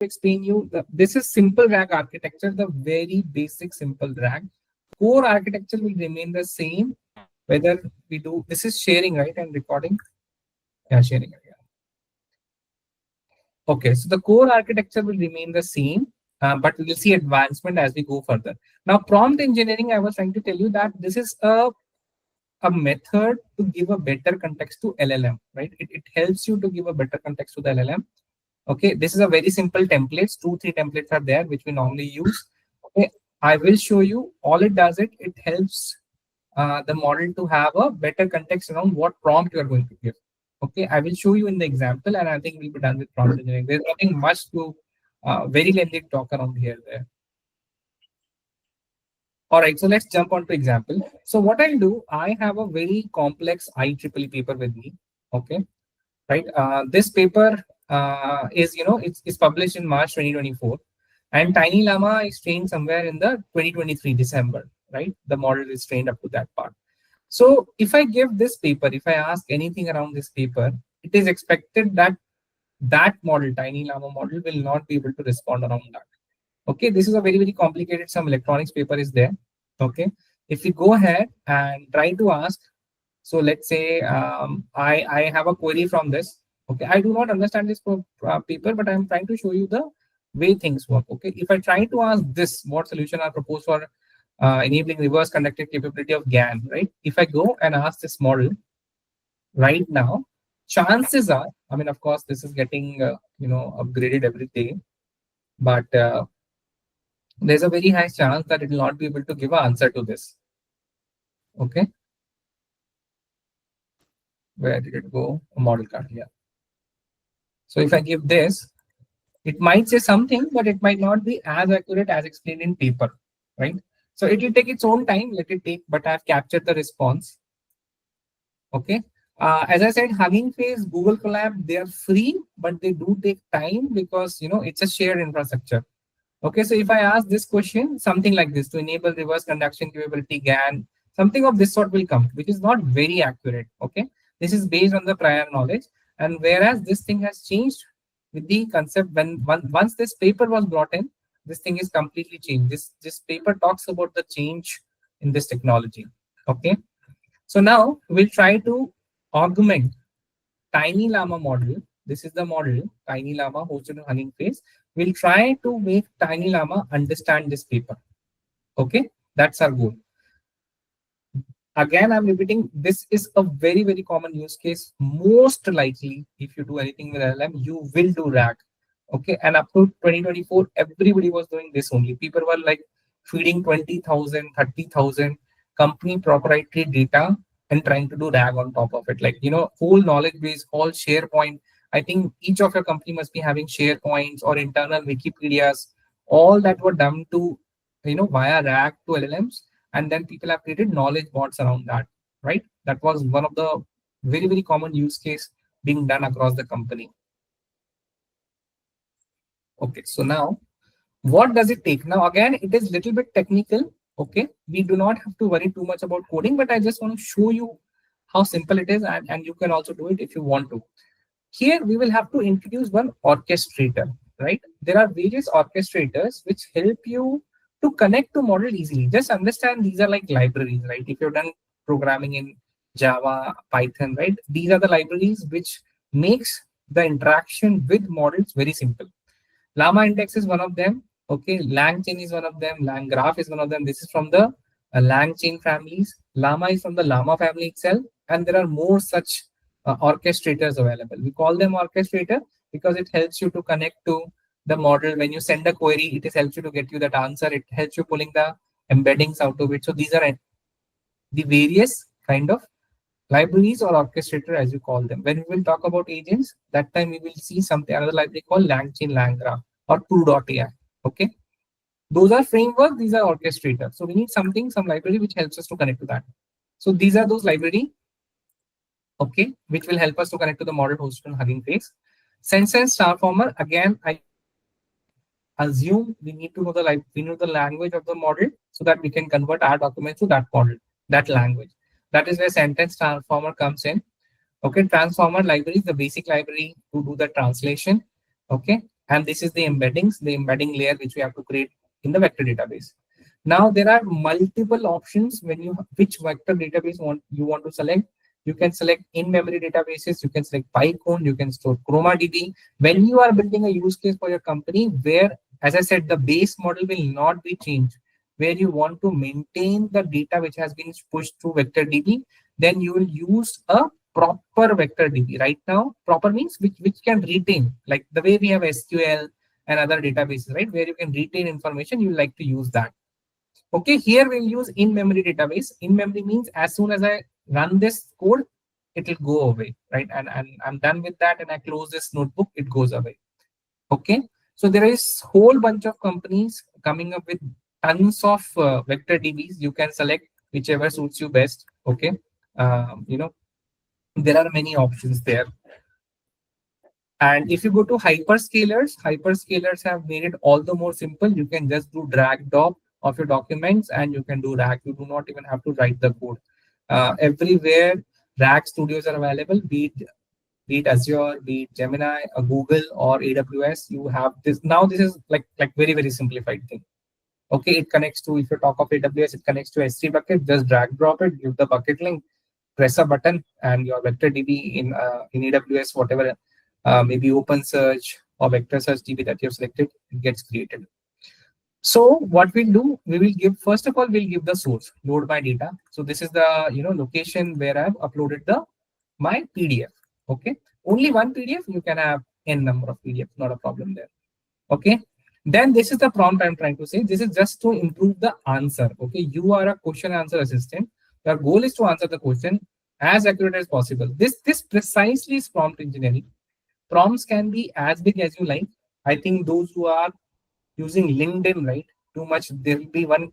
explain you this is simple RAG architecture, the very basic simple RAG. Core architecture will remain the same whether we do this is sharing, right, and recording. Yeah, sharing. Yeah. Okay, so the core architecture will remain the same, but we will see advancement as we go further. Now, prompt engineering, I was trying to tell you that this is a method to give a better context to LLM, right? It helps you to give a better context to the LLM. Okay, this is a very simple templates. 2-3 templates are there which we normally use. Okay, I will show you. All it does it helps the model to have a better context around what prompt you are going to give. Okay, I will show you in the example, and I think we'll be done with prompt engineering. There's nothing much to very lengthy talk around here there. All right, so let's jump on to example. So what I'll do, I have a very complex IEEE paper with me. Okay, right. This paper is, it's published in March 2024, and Tiny Llama is trained somewhere in the 2023 December, right? The model is trained up to that part. So if I give this paper, if I ask anything around this paper, it is expected that that model, Tiny Llama model, will not be able to respond around that. Okay, this is a very, very complicated, some electronics paper is there. Okay, if we go ahead and try to ask, so let's say I have a query from this. Okay, I do not understand this paper, but I'm trying to show you the way things work. Okay, if I try to ask this, what solution are proposed for enabling reverse conductive capability of GAN, right? If I go and ask this model right now, chances are, I mean, of course, this is getting upgraded every day, but there's a very high chance that it will not be able to give an answer to this. Okay, where did it go? A model card here. So if I give this, it might say something, but it might not be as accurate as explained in paper, right? So it will take its own time, let it take, but I've captured the response. Okay. As I said, Hugging Face, Google Colab, they are free, but they do take time because, it's a shared infrastructure. Okay. So if I ask this question, something like this, to enable reverse conduction capability GAN, something of this sort will come, which is not very accurate. Okay. This is based on the prior knowledge. And whereas this thing has changed with the concept, once this paper was brought in, this thing is completely changed. This paper talks about the change in this technology. Okay. So now we'll try to augment Tiny Llama model. This is the model, Tiny Llama hosted on Hugging Face. We'll try to make Tiny Llama understand this paper. Okay, that's our goal. Again, I'm repeating, this is a very, very common use case. Most likely, if you do anything with LLM, you will do RAG. Okay, and up to 2024, everybody was doing this only. People were like feeding 20,000, 30,000 company proprietary data and trying to do RAG on top of it. Like, whole knowledge base, all SharePoint. I think each of your company must be having SharePoints or internal Wikipedias. All that were done to, via RAG to LLMs. And then people have created knowledge bots around that, right? That was one of the very, very common use case being done across the company. Okay, so now what does it take? Now, again, it is a little bit technical. Okay, we do not have to worry too much about coding, but I just want to show you how simple it is, and you can also do it if you want to. Here, we will have to introduce one orchestrator, right? There are various orchestrators which help you to connect to model easily. Just understand these are like libraries, right? If you've done programming in Java, Python, right? These are the libraries which makes the interaction with models very simple. Llama index is one of them. Okay, LangChain is one of them. LangGraph is one of them. This is from the LangChain families. Llama is from the Llama family itself. And there are more such orchestrators available. We call them orchestrator because it helps you to connect to the model. When you send a query, it helps you to get you that answer. It helps you pulling the embeddings out of it. So these are the various kind of libraries or orchestrator, as you call them. When we will talk about agents, that time we will see something, another library called LangChain, LangGraph, or 2.2.2. Okay, those are frameworks. These are orchestrators. So we need some library which helps us to connect to that. So these are those library, okay, which will help us to connect to the model hosted on Hugging Face. Sentence transformer. Again, I assume we need to know the language of the model so that we can convert our documents to that model, that language. That is where sentence transformer comes in. Okay, transformer library is the basic library to do the translation. Okay, And this is the embeddings, the embedding layer which we have to create in the vector database. Now there are multiple options when you which vector database you want to select. You can select in-memory databases, you can select PyCon, you can store ChromaDB. When you are building a use case for your company where, as I said, the base model will not be changed, where you want to maintain the data which has been pushed through vector DB, then you will use a proper vector DB. Right now, proper means which can retain, like the way we have SQL and other databases, right? Where you can retain information, you like to use that. Okay, here we'll use in-memory database. In-memory means as soon as I run this code, it will go away, right? And I'm done with that and I close this notebook, it goes away. Okay, so there is whole bunch of companies coming up with tons of vector DBs. You can select whichever suits you best. Okay, you know, there are many options there. And if you go to hyperscalers have made it all the more simple. You can just do drag drop of your documents and you can do RAG. You do not even have to write the code. Everywhere RAG studios are available, be it Azure, be it Gemini, Google, or AWS. You have this now. This is like very very simplified thing. Okay, it connects to, if you talk of AWS, it connects to S3 bucket. Just drag drop it, give the bucket link, press a button, and your vector DB in AWS, whatever maybe OpenSearch or vector search DB that you've selected, it gets created. So what we'll do, we will give, first of all, we'll give the source, load my data. So this is the location where I've uploaded my PDF. Okay, only one PDF. You can have n number of PDFs, not a problem there. Okay, then this is the prompt I'm trying to say. This is just to improve the answer. Okay, you are a question answer assistant. Your goal is to answer the question as accurate as possible. This precisely is prompt engineering. Prompts can be as big as you like. I think those who are using LinkedIn, right, too much, there will be one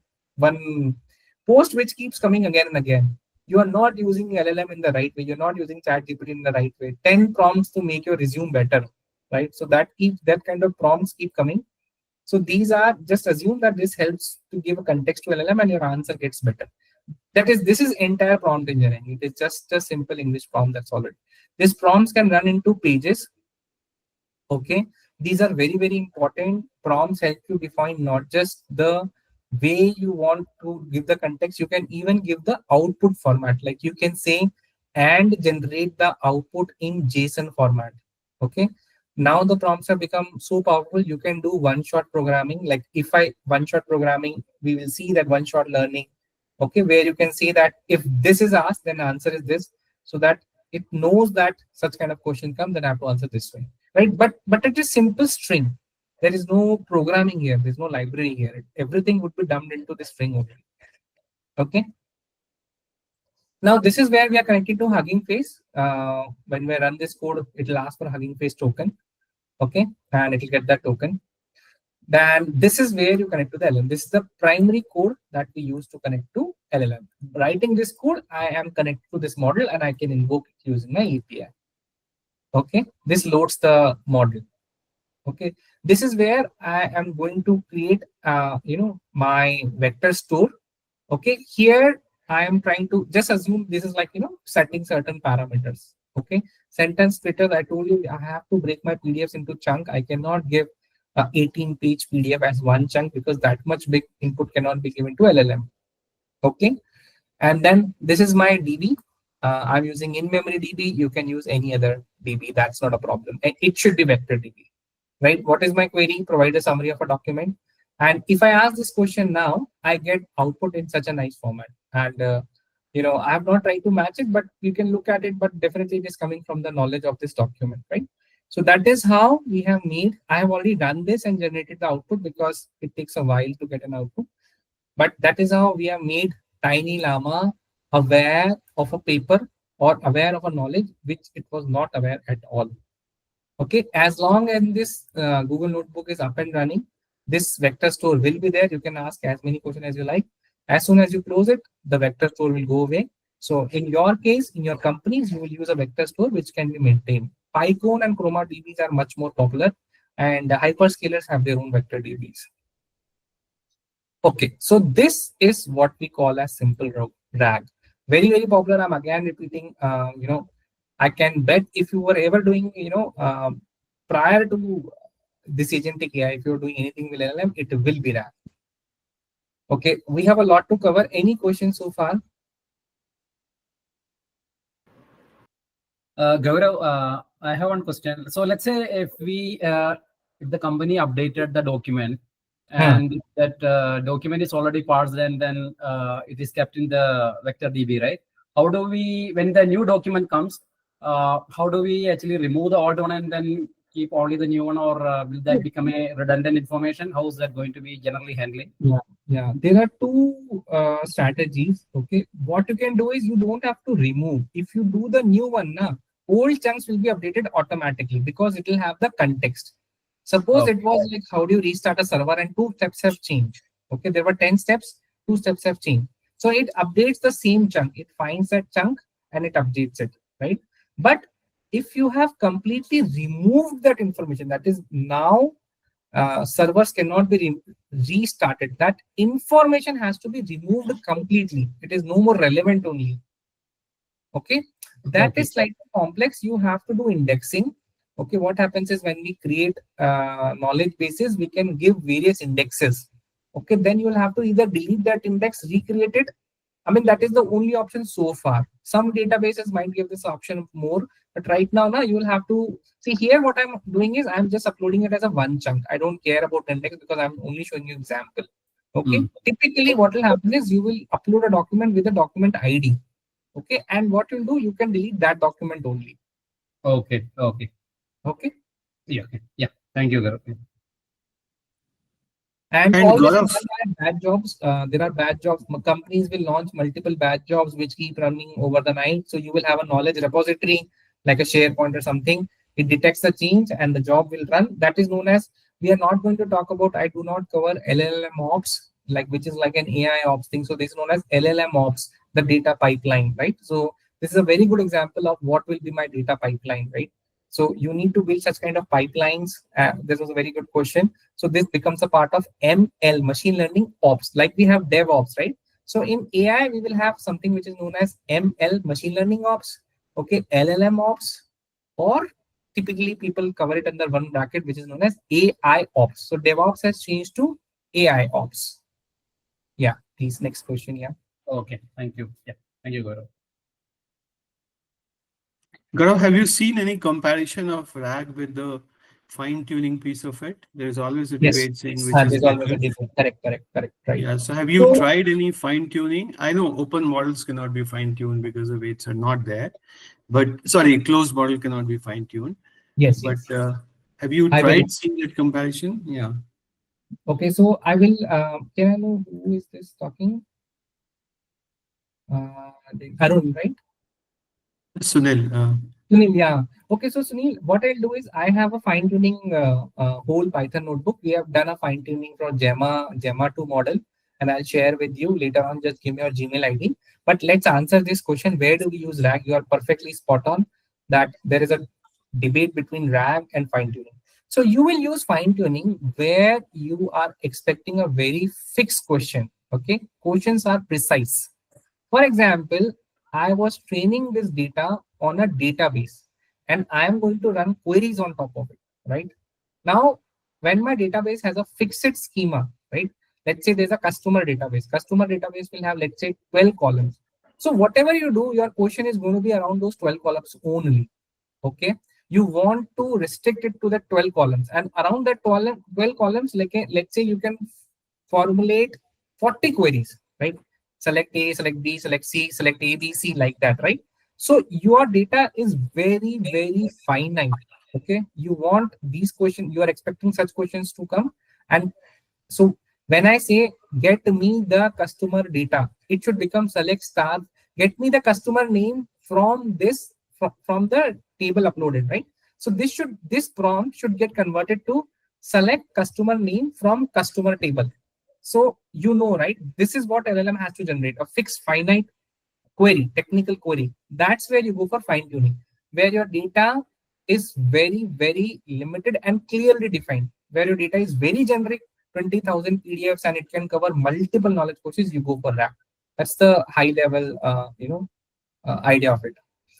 post which keeps coming again and again. You are not using LLM in the right way. You're not using ChatGPT in the right way. 10 prompts to make your resume better, right? So that kind of prompts keep coming. So these are, just assume that this helps to give a context to LLM and your answer gets better. This is entire prompt engineering. It is just a simple English prompt, that's all it. These prompts can run into pages. Okay, these are very very important. Prompts help you define not just the way you want to give the context, you can even give the output format. Like you can say and generate the output in JSON format. Okay, now the prompts have become so powerful. You can do one-shot programming. Like if I one-shot programming, we will see that one-shot learning. Okay, where you can say that if this is asked, then answer is this, so that it knows that such kind of question comes, then I have to answer this way, right? But it is simple string. There is no programming here. There's no library here. Everything would be dumped into the string only. Okay. Now this is where we are connected to Hugging Face. When we run this code, it will ask for Hugging Face token. Okay, and it will get that token. Then this is where you connect to the LLM. This is the primary code that we use to connect to LLM. Writing this code, I am connected to this model and I can invoke it using my API. Okay, this loads the model. Okay, this is where I am going to create, my vector store. Okay, here I am trying to just assume this is like, setting certain parameters. Okay, sentence splitters, I told you I have to break my PDFs into chunk. I cannot give a 18-page PDF as one chunk because that much big input cannot be given to LLM. Okay, and then this is my DB. I'm using in-memory DB. You can use any other DB. That's not a problem. It should be vector DB, right? What is my query? Provide a summary of a document. And if I ask this question now, I get output in such a nice format. And, I have not tried to match it, but you can look at it, but definitely it is coming from the knowledge of this document, right? So that is how we have made, I have already done this and generated the output because it takes a while to get an output. But that is how we have made Tiny Llama aware of a paper or aware of a knowledge which it was not aware at all. Okay, as long as this Google Notebook is up and running, this vector store will be there. You can ask as many questions as you like. As soon as you close it, the vector store will go away. So in your case, in your companies, you will use a vector store which can be maintained. PyCon and ChromaDBs are much more popular, and hyperscalers have their own vector DBs. Okay, so this is what we call as simple RAG. Very, very popular. I'm again repeating, I can bet if you were ever doing, prior to this agentic AI, if you're doing anything with LLM, it will be RAG. Okay, we have a lot to cover. Any questions so far? Gaurav, I have one question. So let's say if the company updated the document and that document is already parsed and then it is kept in the vector DB, right? How do we, when the new document comes, how do we actually remove the old one and then keep only the new one, or will that become a redundant information? How is that going to be generally handling? Yeah. There are two strategies. Okay, what you can do is you don't have to remove. If you do the new one, now old chunks will be updated automatically because it will have the context. Suppose it was like, how do you restart a server and 2 steps have changed? Okay, there were 10 steps, 2 steps have changed. So it updates the same chunk. It finds that chunk and it updates it, right? But if you have completely removed that information, that is now servers cannot be restarted. That information has to be removed completely. It is no more relevant only. Okay, that is slightly complex. You have to do indexing. Okay, what happens is when we create knowledge bases, we can give various indexes. Okay, then you will have to either delete that index, recreate it. I mean, that is the only option so far. Some databases might give this option more, but right now, you will have to see here. What I'm doing is I'm just uploading it as a one chunk. I don't care about index because I'm only showing you example. Okay, typically what will happen is you will upload a document with a document ID. Okay, and what you'll do, you can delete that document only. Okay. Yeah. Thank you, Gaurav. And all this bad jobs. There are bad jobs. Companies will launch multiple bad jobs which keep running over the night. So you will have a knowledge repository like a SharePoint or something. It detects the change and the job will run. That is known as, we are not going to talk about, I do not cover LLM ops, like which is like an AI ops thing. So this is known as LLM ops, the data pipeline, right? So this is a very good example of what will be my data pipeline, right? So you need to build such kind of pipelines. This was a very good question. So this becomes a part of ML, machine learning ops, like we have DevOps, right? So in AI, we will have something which is known as ML, machine learning ops, okay, LLM ops, or typically people cover it under one bracket, which is known as AI ops. So DevOps has changed to AI ops. Yeah, please, next question. Yeah. Okay, thank you. Yeah, thank you, Gaurav. Gaurav, have you seen any comparison of RAG with the fine-tuning piece of it? There's always a debate saying which is better. Correct. Right. Yeah. So have you tried any fine-tuning? I know open models cannot be fine-tuned because the weights are not there. But sorry, closed model cannot be fine-tuned. Yes. But have you tried seeing that comparison? Yeah. Okay, so I will. Can I know who is this talking? Arun, right? Sunil. Sunil, yeah. Okay, so Sunil, what I'll do is I have a fine tuning whole Python notebook. We have done a fine tuning for Gemma 2 model, and I'll share with you later on. Just give me your Gmail ID. But let's answer this question: where do we use RAG? You are perfectly spot on that there is a debate between RAG and fine tuning. So you will use fine tuning where you are expecting a very fixed question. Okay, questions are precise. For example, I was training this data on a database and I am going to run queries on top of it, right? Now, when my database has a fixed schema, right? Let's say there's a customer database. Customer database will have, let's say, 12 columns. So whatever you do, your question is going to be around those 12 columns only. Okay. You want to restrict it to the 12 columns, and around that 12 columns, like let's say you can formulate 40 queries, right? Select A, select B, select C, select A, B, C, like that, right? So your data is very, very finite. Okay. You want these questions, you are expecting such questions to come. And so when I say get me the customer data, it should become select star, get me the customer name from this, from the table uploaded, right? So this prompt should get converted to select customer name from customer table. So you know, right? This is what LLM has to generate, a fixed finite query, technical query. That's where you go for fine tuning, where your data is very, very limited and clearly defined. Where your data is very generic, 20,000 PDFs, and it can cover multiple knowledge courses, you go for RAG. That's the high level, idea of it.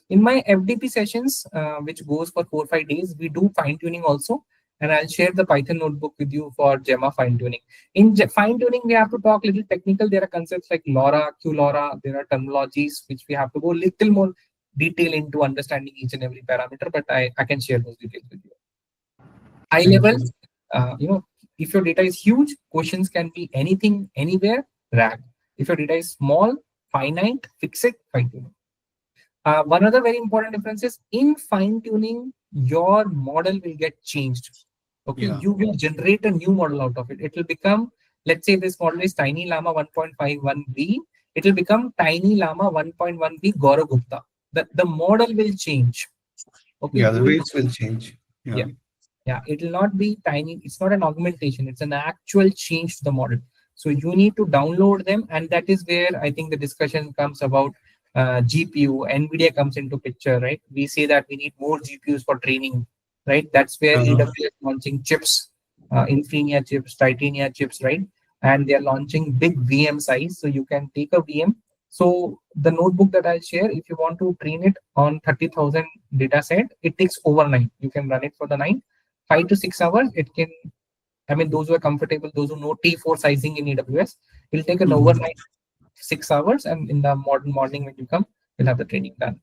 In my FDP sessions, which goes for 4 or 5 days, we do fine tuning also. and I'll share the Python notebook with you for Gemma fine tuning. In fine tuning, we have to talk a little technical. There are concepts like LoRa, QLoRa. There are terminologies which we have to go a little more detail into understanding each and every parameter. But I can share those details with you. High level, if your data is huge, questions can be anything, anywhere, RAG. If your data is small, finite, fix it, fine tuning. One other very important difference is in fine tuning, your model will get changed. Okay, you will generate a new model out of it. It will become, let's say this model is Tiny Llama 1.51b. It will become Tiny Llama 1.1b Gaurav Gupta. The model will change. Okay. Yeah, the weights will change. Yeah, it will not be tiny. It's not an augmentation. It's an actual change to the model. So you need to download them, and that is where I think the discussion comes about GPU. NVIDIA comes into picture, right? We say that we need more GPUs for training, right? That's where AWS launching chips, Infinia chips, Titania chips, right? And they are launching big VM size, so you can take a VM. So the notebook that I'll share, if you want to train it on 30,000 data set, it takes overnight. You can run it for the night. 5 to 6 hours, it can, those who are comfortable, those who know T4 sizing in AWS, it'll take an overnight 6 hours, and in the morning when you come, you'll have the training done.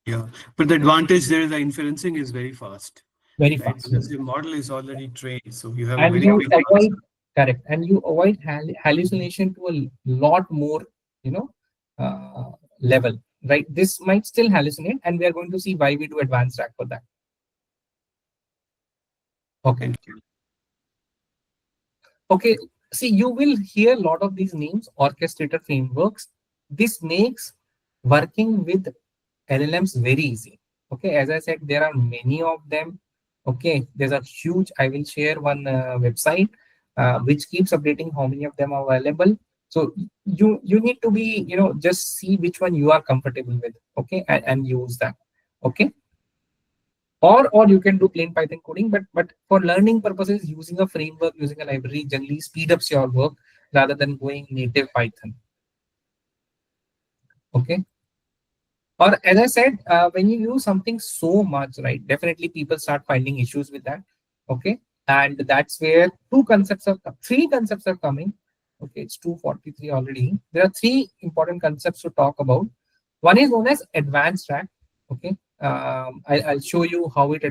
Yeah, but the advantage there, the inferencing is very fast. Very fast. Because the model is already trained, so you have and a very quick answer. Correct, and you avoid hallucination to a lot more, level, right? This might still hallucinate, and we are going to see why we do advanced track for that. Okay. Okay, see, you will hear a lot of these names, orchestrator frameworks. This makes working with LLMs very easy. Okay, as I said, there are many of them. Okay, there's a huge, I will share one website which keeps updating how many of them are available. So you need to be, just see which one you are comfortable with, okay, and use that. Okay. Or you can do plain Python coding, but for learning purposes, using a framework, using a library generally speed ups your work rather than going native Python. Okay. Or as I said, when you use something so much, right, definitely people start finding issues with that. Okay. And that's where three concepts are coming. Okay, it's 2:43 already. There are three important concepts to talk about. One is known as advanced track. Okay. I'll show you how it